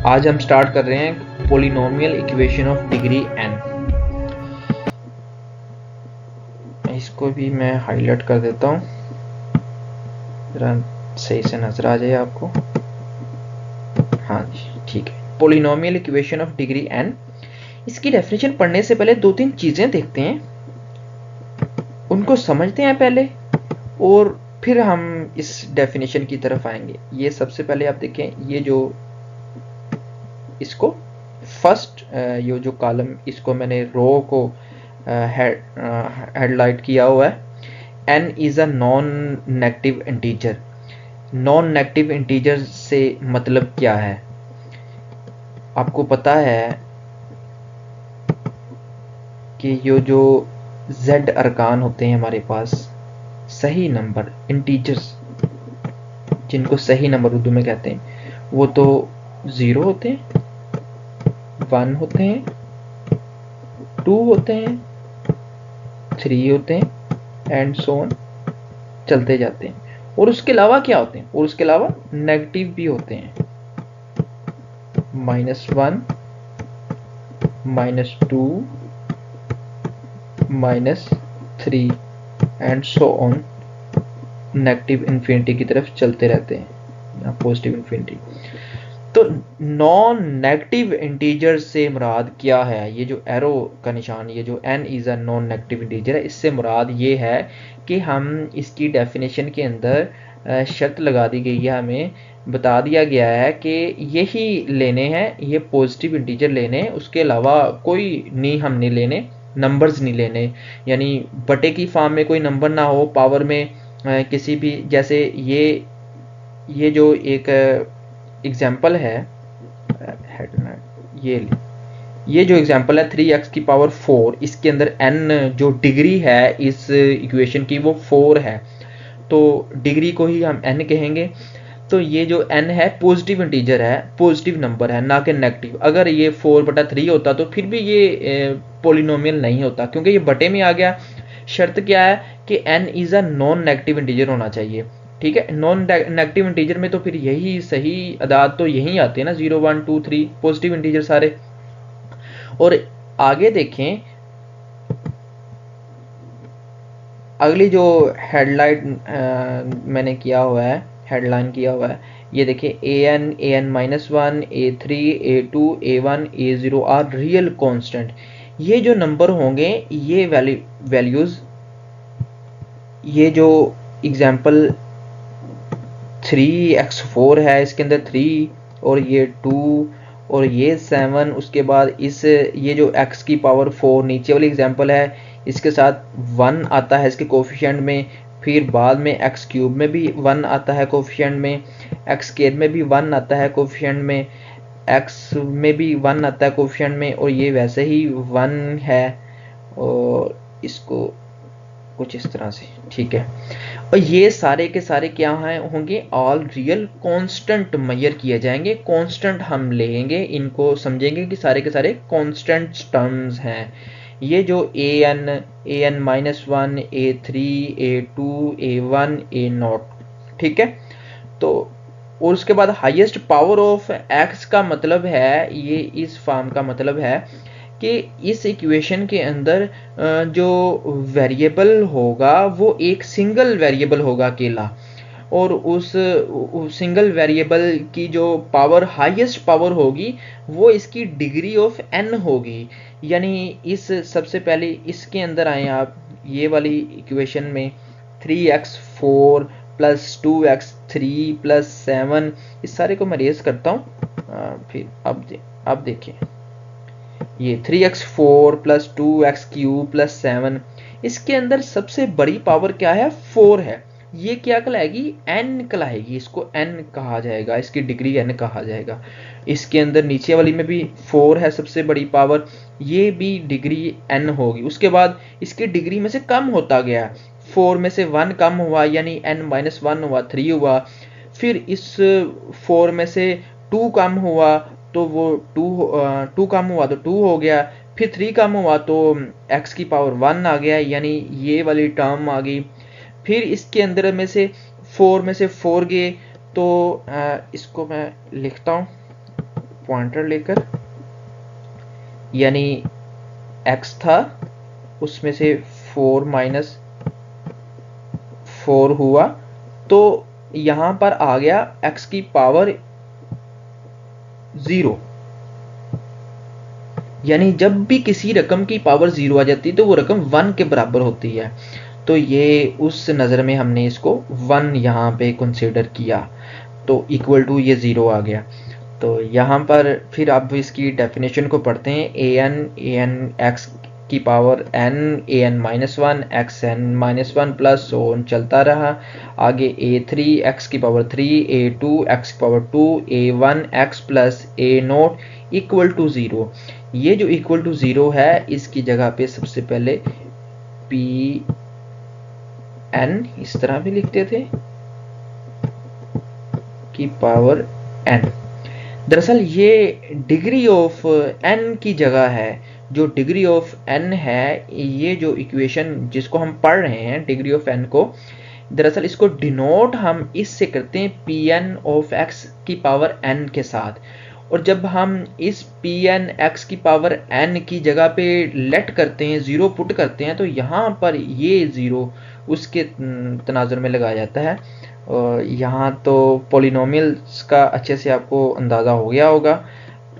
आज हम स्टार्ट कर रहे हैं polynomial equation of degree n। इसको भी मैं हाईलाइट कर देता हूँ, जरा सही से नजर आ जाए आपको। हाँ जी, ठीक है। Polynomial equation of degree n, इसकी डेफिनेशन पढ़ने से पहले दो तीन चीजें देखते हैं, उनको समझते हैं पहले, और फिर हम इस डेफिनेशन की तरफ आएंगे। ये सबसे पहले आप देखें, ये जो इसको फर्स्ट ये जो कॉलम, इसको मैंने रो को हेडलाइट किया हुआ है। n is a non negative integer. Non negative integer से मतलब क्या है, आपको पता है कि ये जो z अरकान होते हैं हमारे पास, सही नंबर इंटीजर्स, जिनको सही नंबर उर्दू में कहते हैं, वो तो 0 होते हैं, 1 होते हैं, 2 होते हैं, 3 होते हैं, एंड सो ऑन, चलते जाते हैं। और उसके अलावा क्या होते हैं, और उसके अलावा नेगेटिव भी होते हैं, -1, -2, -3 and so on, negative infinity की तरफ चलते रहते हैं या पॉजिटिव इन्फिनिटी। तो नॉन नेगेटिव इंटीजर से मुराद क्या है, ये जो एरो का निशान, ये जो n is a non negative integer है, इससे मुराद ये है कि हम इसकी डेफिनेशन के अंदर शर्त लगा दी गई है, हमें बता दिया गया है कि यही लेने हैं, ये पॉजिटिव इंटीजर लेने, उसके अलावा कोई नहीं हमने लेने, नंबर्स नहीं लेने। यानी बटे की फॉर्म में कोई नंबर ना हो, पावर में किसी भी, जैसे ये जो एक एग्जाम्पल है, ये जो एग्जाम्पल है 3x की पावर 4, इसके अंदर n जो डिग्री है इस इक्वेशन की वो 4 है, तो डिग्री को ही हम n कहेंगे। तो ये जो n है पॉजिटिव इंटीजर है, पॉजिटिव नंबर है, ना कि नेगेटिव। अगर ये 4/3 होता तो फिर भी ये पोलिनोमियल नहीं होता, क्योंकि ये बटे में आ गया। शर्त क्या है कि n is a non negative integer होना चाहिए, ठीक है। नॉन नेगेटिव इंटीजर में तो फिर यही सही अदाद तो यही आते हैं ना, 0, 1, 2, 3 पॉजिटिव इंटीजर सारे। और आगे देखें, अगली जो हेडलाइन मैंने किया हुआ है, हेडलाइन किया हुआ है, ये देखिए an, an-1, a3, a2, a1, a0 are real constant. ये जो नंबर होंगे, ये वैल्यूज, ये जो एग्जाम्पल 3x4 है, इसके अंदर 3 और ये 2 और ये 7, उसके बाद इस ये जो x की पावर 4 नीचे वाली एग्जाम्पल है, इसके साथ 1 आता है इसके कोफिशिएंट में, फिर बाद में x क्यूब में भी 1 आता है कोफिशिएंट में, x स्क्वायर में भी 1 आता है कोफिशिएंट में, x में भी 1 आता है कोफिशिएंट में, और ये वैसे ही 1 है, और इसको कुछ इस तरह से, ठीक है। और ये सारे के सारे क्या हैं होंगे, ऑल रियल कांस्टेंट मेजर किए जाएंगे, कांस्टेंट हम लेंगे, इनको समझेंगे कि सारे के सारे कांस्टेंट टर्म्स हैं। ये जो an-1, a3, a2, a1, a0, ठीक है। तो और उसके बाद हाईएस्ट पावर ऑफ x का मतलब है, ये इस फॉर्म का मतलब है कि इस इक्वेशन के अंदर जो वेरिएबल होगा वो एक सिंगल वेरिएबल होगा अकेला, और उस सिंगल वेरिएबल की जो पावर, हाईएस्ट पावर होगी, वो इसकी डिग्री ऑफ n होगी। यानी इस सबसे पहले इसके अंदर आए आप, ये वाली इक्वेशन में 3x4 + 2x3 + 7, इस सारे को मैं रेज करता हूँ। फिर अब देखें, ये 3x4 + 2x³ + 7, इसके अंदर सबसे बड़ी पावर क्या है, 4 है। ये क्या कहलाएगी, n कहलाएगी, इसको n कहा जाएगा, इसकी डिग्री n कहा जाएगा। इसके अंदर नीचे वाली में भी 4 है सबसे बड़ी पावर, ये भी डिग्री n होगी। उसके बाद इसकी डिग्री में से कम होता गया, 4 में से 1 कम हुआ, यानी n-1 हुआ, 3 हुआ। फिर इस 4 में से 2 कम हुआ, तो वो 2 कम हुआ तो 2 हो गया, फिर 3 कम हुआ तो x की पावर 1 आ गया, यानी ये वाली टर्म आ गई। फिर इसके अंदर में से 4 में से 4 गए, तो इसको मैं लिखता हूँ पॉइंटर लेकर, यानी x था उसमें से 4 माइनस 4 हुआ, तो यहां पर आ गया x की पावर 0। यानी जब भी किसी रकम की पावर 0 आ जाती है तो वो रकम 1 के बराबर होती है। तो ये उस नज़र में हमने इसको 1 यहाँ पे कंसीडर किया, तो इक्वल टू ये 0 आ गया। तो यहाँ पर फिर अब इसकी डेफिनेशन को पढ़ते हैं। an x की power n an-1 xn-1 plus on चलता रहा। आगे a3 x की पावर 3 a2 x की power 2 a1 x plus a0 equal to 0। ये जो इक्वल टू 0 है इसकी जगह पे सबसे पहले n इस तरह भी लिखते थे की पावर n। दरअसल ये डिग्री ऑफ n की जगह है। जो डिग्री ऑफ n है, ये जो इक्वेशन जिसको हम पढ़ रहे हैं डिग्री ऑफ n को, दरअसल इसको डिनोट हम इससे करते हैं pn ऑफ x की पावर n के साथ। और जब हम इस pn x की पावर n की जगह पे लेट करते हैं, 0 पुट करते हैं, तो यहाँ पर ये 0 उसके तनाजुर में लगाया जाता है। और यहाँ तो पॉलिनोमियल्स का अच्छे से आपको अंदाज़ा हो गया होगा।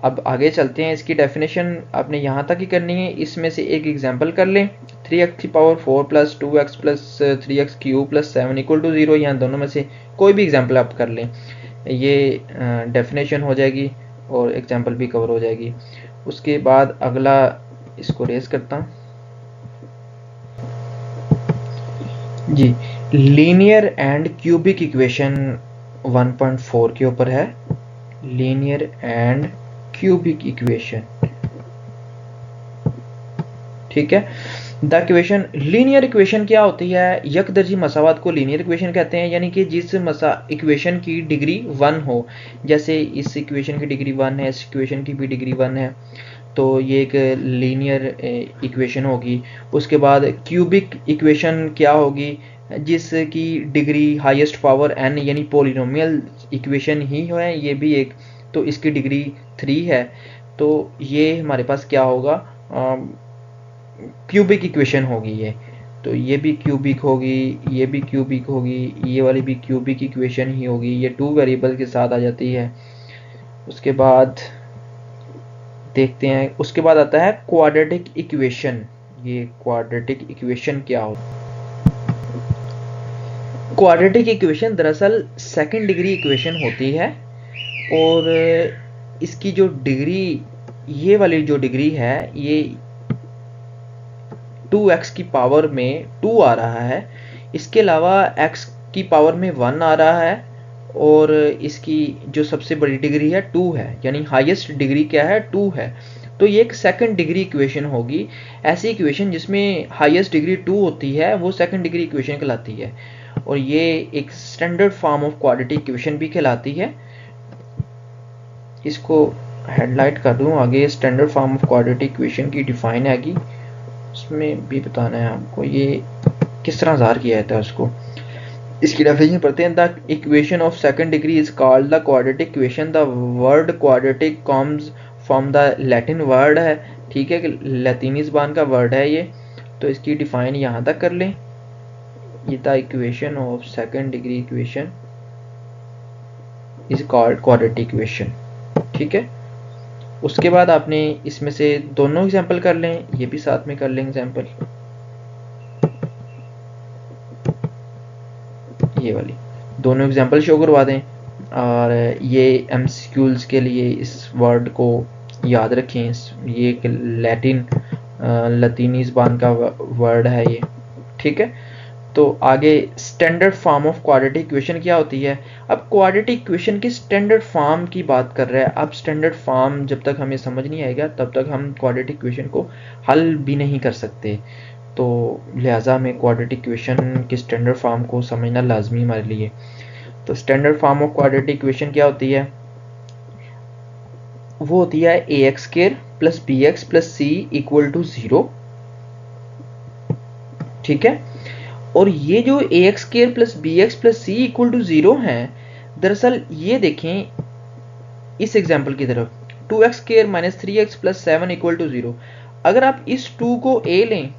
अब आगे चलते हैं। इसकी डेफिनेशन आपने यहाँ तक ही करनी है। इसमें से एक एग्जांपल कर लें। 3x की power 4 plus 2x plus 3x cube plus 7 equal to 0। यहाँ दोनों में से कोई भी एग्जांपल आप कर लें, ये डेफिनेशन हो जाएगी और एग्जांपल भी कवर हो जाएगी। उसके बाद अगला इसको रेज करता हूँ जी। लीनियर एंड क्यूबिक इक्वेशन 1.4 के ऊपर है। लीनियर एंड क्यूबिक इक्वेशन, ठीक है। द इक्वेशन, लीनियर इक्वेशन क्या होती है? यकदर्जी मसावात को लीनियर इक्वेशन कहते हैं, यानी कि जिस इक्वेशन की डिग्री 1 हो। जैसे इस इक्वेशन की डिग्री 1 है, इस इक्वेशन की भी डिग्री 1 है, तो ये एक लीनियर इक्वेशन होगी। उसके बाद क्यूबिक इक्वेशन क्या होगी? जिसकी डिग्री हाईएस्ट पावर n, यानी पॉलिनोमियल इक्वेशन ही है ये भी एक, तो इसकी डिग्री 3 है। तो ये हमारे पास क्या होगा? क्यूबिक इक्वेशन होगी ये। तो ये भी क्यूबिक होगी, ये भी क्यूबिक होगी, ये वाली भी क्यूबिक इक्वेशन ही होगी। ये 2 वेरिएबल के साथ आ जाती है। उसके बाद देखते हैं, उसके बाद आता है क्वाड्रेटिक इक्वेशन। ये क्वाड्रेटिक इक्वेशन क्या होता है? क्वाड्रेटिक इक्वेशन दरअसल सेकंड डिग्री इक्वेशन होती है, और इसकी जो डिग्री, ये वाली जो डिग्री है, ये 2x की पावर में 2 आ रहा है। इसके अलावा x की पावर में 1 आ रहा है, और इसकी जो सबसे बड़ी डिग्री है 2 है, यानी हाईएस्ट डिग्री क्या है? 2 है। तो ये एक सेकंड डिग्री इक्वेशन होगी। ऐसी इक्वेशन जिसमें हाईएस्ट डिग्री 2 होती है वो सेकंड डिग्री इक्वेशन कहलाती है, और ये एक standard form of quadratic equation भी कहलाती है। इसको हेडलाइट कर दूं आगे। Standard form of quadratic equation की डिफाइन आएगी, उसमें भी बताना है आपको ये किस तरह ज़ाहिर किया जाता है उसको। इसकी डेफिनेशन पढ़ते हैं। The equation of second degree is called the quadratic equation. The word quadratic comes from the Latin word है, ठीक है, कि लैतिनी ज़बान का वर्ड है ये। तो इसकी डिफाइन यहाँ तक कर लें। ये the equation of second degree equation is called quadratic equation, ठीक है। उसके बाद आपने इसमें से दोनों एग्जांपल कर लें, ये भी साथ में कर लें एग्जांपल, ये वाली दोनों एग्जांपल शो करवा दें। और ये एमसीक्यूज के लिए इस वर्ड को याद रखें। ये एक लतीनी ज़बान का वर्ड है ये, ठीक है। तो आगे standard form of quadratic equation क्या होती है? अब क्वाड्रेटिक इक्वेशन की स्टैंडर्ड फॉर्म की बात कर रहे हैं। अब स्टैंडर्ड फॉर्म जब तक हमें समझ नहीं आएगा तब तक हम क्वाड्रेटिक इक्वेशन को हल भी नहीं कर सकते। तो लिहाजा हमें क्वाड्रेटिक इक्वेशन की स्टैंडर्ड फॉर्म को समझना लाजमी हमारे लिए। तो standard form of quadratic equation क्या होती है? वो होती है ax square plus bx plus c equal to 0, ठीक है। और ये जो ax square plus bx plus c equal to 0 है, दरअसल ये देखें इस एग्जांपल की तरफ। 2x² minus 3x plus 7 equal to 0। अगर आप इस 2 को a लें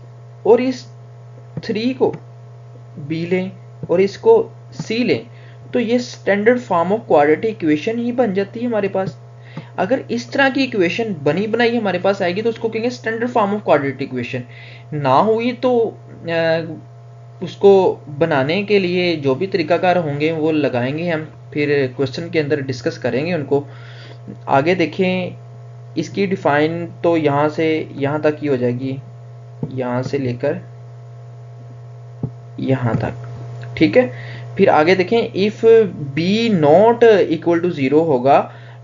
और इस 3 को b लें और इसको c लें तो ये standard form of quadratic equation ही बन जाती है हमारे पास। अगर इस तरह की इक्वेशन बनी बनाई हमारे पास आएगी तो उसको कहेंगे standard form of quadratic equation. ना हुई तो उसको बनाने के लिए जो भी तरीकाकार होंगे वो लगाएंगे हम, फिर क्वेश्चन के अंदर डिस्कस करेंगे उनको। आगे देखें, इसकी डिफाइन तो यहाँ से यहाँ तक ही हो जाएगी, यहाँ से लेकर यहाँ तक, ठीक है। फिर आगे देखें, if B not equal to 0 होगा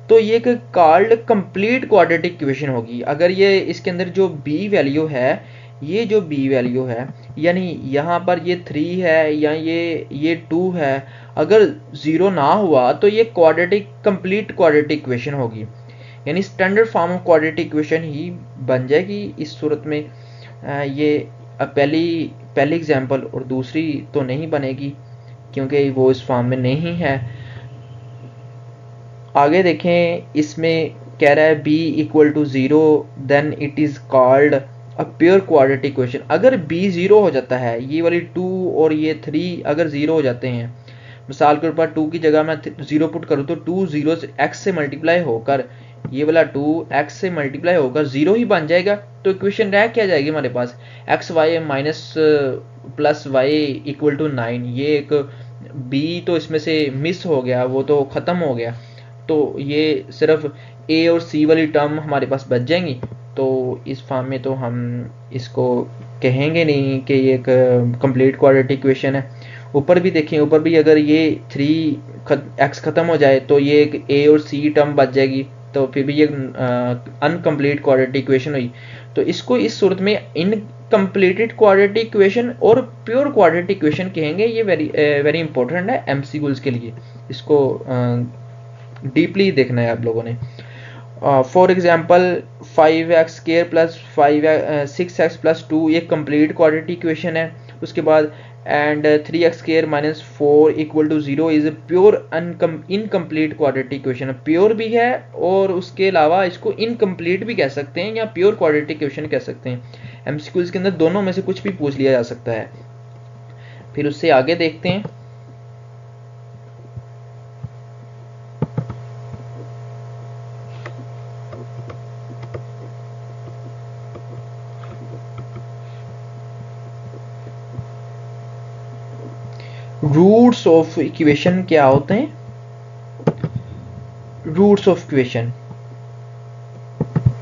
तो ये एक कॉल्ड कंप्लीट क्वाड्रेटिक इक्वेशन होगी। अगर ये इसके अंदर जो बी वैल्यू है, ये जो बी वैल्यू है यानी यहाँ पर ये 3 है या ये 2 है, अगर 0 ना हुआ तो ये क्वाड्रेटिक कंप्लीट क्वाड्रेटिक इक्वेशन होगी, यानी standard form of quadratic equation ही बन जाएगी इस सूरत में। ये पहली एग्जांपल और दूसरी तो नहीं बनेगी क्योंकि वो इस फॉर्म में नहीं है। आगे देखें, इसमें कह रहा है b equal to 0 then it is called a pure quadratic equation. अगर b 0 हो जाता है, ये वाली 2 और ये 3 अगर 0 हो जाते हैं, मिसाल के ऊपर 2 की जगह मैं 0 पुट करूँ तो 2 0 से x से मल्टीप्लाई होकर ये वाला 2 x से मल्टीप्लाई होकर 0 ही बन जाएगा। तो इक्वेशन रह क्या जाएगी हमारे पास, X Y minus plus Y equal to 9। ये एक b तो इसमें से मिस हो गया, वो तो ख़त्म हो गया, तो ये सिर्फ a और c वाली टर्म हमारे पास बच जाएंगी। तो इस फॉर्म में तो हम इसको कहेंगे नहीं कि ये एक कंप्लीट क्वाड्रेटिक इक्वेशन है। ऊपर भी देखें, ऊपर भी अगर ये 3x ख़त्म हो जाए तो ये एक a और c टर्म बच जाएगी, तो फिर भी ये अनकम्प्लीट क्वाड्रेटिक इक्वेशन हुई। तो इसको इस सूरत में इनकम्प्लीटेड क्वाड्रेटिक इक्वेशन और प्योर क्वाड्रेटिक इक्वेशन कहेंगे। ये वेरी इंपॉर्टेंट है एमसीक्यूज के लिए, इसको डीपली देखना है आप लोगों ने। For example 5x² plus 6x plus 2 ये कंप्लीट क्वाड्रेटिक इक्वेशन है। उसके बाद and 3x² minus 4 equal to 0 is pure incomplete quadratic equation. Pure भी है और उसके अलावा इसको इनकम्प्लीट भी कह सकते हैं या प्योर क्वाड्रेटिक इक्वेशन कह सकते हैं। एमसीक्यूज के अंदर दोनों में से कुछ भी पूछ लिया जा सकता है। फिर उससे आगे देखते हैं, रूट्स ऑफ इक्वेशन क्या होते हैं। रूट्स ऑफ इक्वेशन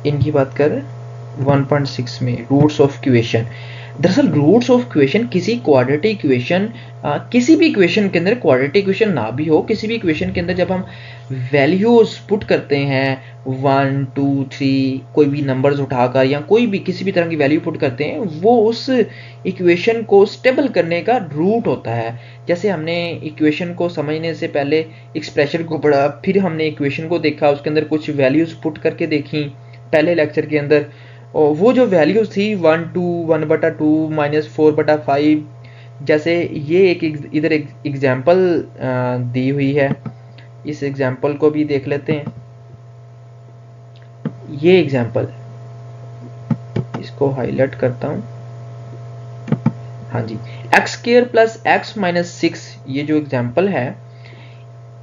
इनकी बात कर 1.6 में रूट्स ऑफ इक्वेशन। दरअसल रूट्स ऑफ इक्वेशन किसी क्वाड्रेटिक इक्वेशन, किसी भी इक्वेशन के अंदर क्वाड्रेटिक इक्वेशन ना भी हो, किसी भी इक्वेशन के अंदर जब हम वैल्यूज पुट करते हैं 1 2 3 कोई भी नंबर्स उठाकर या कोई भी किसी भी तरह की वैल्यू पुट करते हैं, वो उस इक्वेशन को स्टेबल करने का रूट होता है। जैसे हमने इक्वेशन को समझने से पहले एक्सप्रेशन को पढ़ा, फिर हमने इक्वेशन को देखा, उसके अंदर कुछ वैल्यूज पुट करके देखी पहले लेक्चर के अंदर, और वो जो वैल्यूज थी 1 2 1/2 माइनस 4/5, जैसे ये एक इधर एग्जाम्पल दी हुई है, इस एग्जाम्पल को भी देख लेते हैं। ये एग्जाम्पल इसको हाईलाइट करता हूं, हाँ जी, x² प्लस x माइनस 6 ये जो एग्जाम्पल है,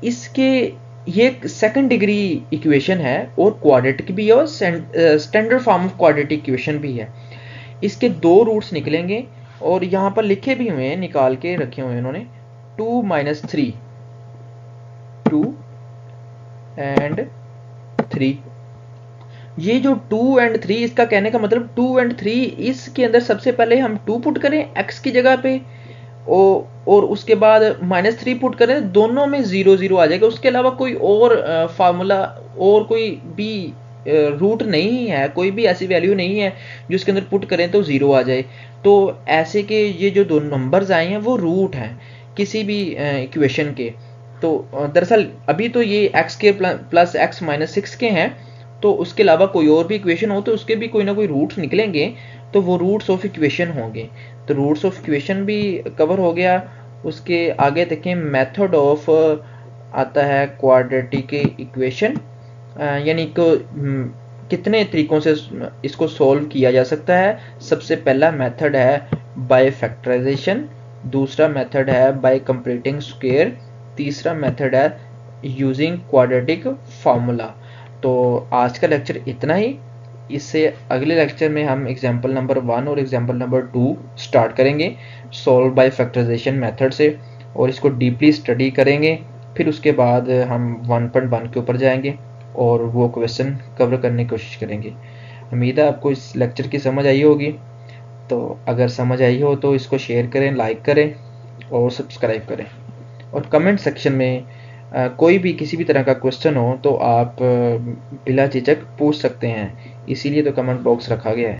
इसके ये सेकंड डिग्री इक्वेशन है और क्वाड्रेटिक भी है और standard form of quadratic equation भी है। इसके दो रूट्स निकलेंगे और यहाँ पर लिखे भी हुए हैं, निकाल के रखे हुए हैं उन्होंने, 2 माइनस 3, 2 एंड 3। ये जो 2 एंड 3, इसका कहने का मतलब 2 एंड 3, इसके अंदर सबसे पहले हम 2 पुट करें x की जगह पे और उसके बाद -3 पुट करें, दोनों में 0 0 आ जाएगा। उसके अलावा कोई और फार्मूला और कोई भी रूट नहीं है, कोई भी ऐसी वैल्यू नहीं है जो इसके अंदर पुट करें तो 0 आ जाए। तो ऐसे के ये जो दो नंबर्स आए हैं वो रूट हैं किसी भी इक्वेशन के। तो दरअसल अभी तो ये x² प्लस x माइनस 6 के हैं, तो उसके अलावा कोई और भी इक्वेशन हो तो उसके भी कोई ना कोई रूट्स निकलेंगे, तो वो रूट्स ऑफ इक्वेशन होंगे। तो रूट्स ऑफ इक्वेशन भी कवर हो गया। उसके आगे देखें, मेथड ऑफ आता है क्वाड्रेटिक इक्वेशन। यानी कि कितने तरीकों से इसको सॉल्व किया जा सकता है। सबसे पहला मेथड है बाय फैक्टराइजेशन, दूसरा मेथड है बाय कंप्लीटिंग स्क्वायर, तीसरा मेथड है यूजिंग क्वाड्रेटिक फार्मूला। तो आज का लेक्चर इतना ही। इससे अगले लेक्चर में हम एग्जाम्पल नंबर 1 और एग्जाम्पल नंबर 2 स्टार्ट करेंगे सॉल्व बाय फैक्टराइजेशन मेथड से, और इसको डीपली स्टडी करेंगे। फिर उसके बाद हम 1.1 के ऊपर जाएंगे और वो क्वेश्चन कवर करने की कोशिश करेंगे। उम्मीद है आपको इस लेक्चर की समझ आई होगी। तो अगर समझ आई हो तो इसको शेयर करें, लाइक करें और सब्सक्राइब करें। और कमेंट सेक्शन में कोई भी किसी भी तरह का क्वेश्चन हो तो आप बिला झिझक पूछ सकते हैं, इसीलिए तो कमेंट बॉक्स रखा गया है।